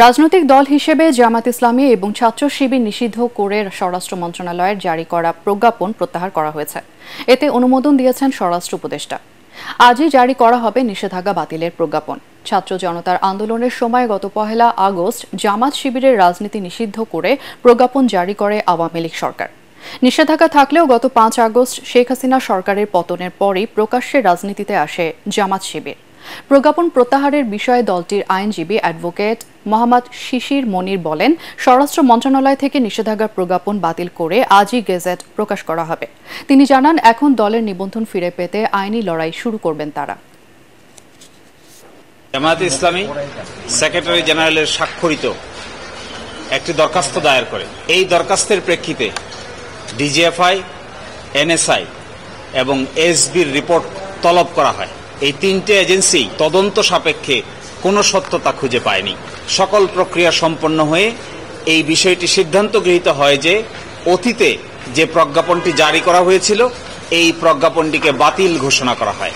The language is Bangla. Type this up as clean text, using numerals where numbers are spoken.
রাজনৈতিক দল হিসেবে জামাত ইসলামী এবং ছাত্র শিবির নিষিদ্ধ করে স্বরাষ্ট্র মন্ত্রণালয়ের জারি করা প্রজ্ঞাপন প্রত্যাহার করা হয়েছে। এতে অনুমোদন দিয়েছেন স্বরাষ্ট্র উপদেষ্টা। আজই জারি করা হবে নিষেধাজ্ঞা বাতিলের প্রজ্ঞাপন। ছাত্র জনতার আন্দোলনের সময় গত 1 আগস্ট জামাত শিবিরের রাজনীতি নিষিদ্ধ করে প্রজ্ঞাপন জারি করে আওয়ামী লীগ সরকার। নিষেধাজ্ঞা থাকলেও গত 5 আগস্ট শেখ হাসিনা সরকারের পতনের পরই প্রকাশ্যে রাজনীতিতে আসে জামাত শিবির। প্রজ্ঞাপন প্রত্যাহারের বিষয়ে দলটির আইনজীবী অ্যাডভোকেট মোহাম্মদ শিশির মনির বলেন, স্বরাষ্ট্র মন্ত্রণালয় থেকে নিষেধাজ্ঞার প্রজ্ঞাপন বাতিল করে আজই গেজেট প্রকাশ করা হবে। তিনি জানান, এখন দলের নিবন্ধন ফিরে পেতে আইনি লড়াই শুরু করবেন তারা। জামায়াত ইসলামী সেক্রেটারি জেনারেলের স্বাক্ষরিত একটি দরখাস্ত দায়ের করে। এই দরখাস্তের প্রেক্ষিতে ডিজিএফআই, এনএসআই এবং এসবির রিপোর্ট তলব করা হয়। এই 3টে এজেন্সি তদন্ত সাপেক্ষে কোনো সত্যতা খুঁজে পায়নি। সকল প্রক্রিয়া সম্পন্ন হয়ে এই বিষয়টি সিদ্ধান্ত গৃহীত হয় যে অতীতে যে প্রজ্ঞাপনটি জারি করা হয়েছিল এই প্রজ্ঞাপনটিকে বাতিল ঘোষণা করা হয়।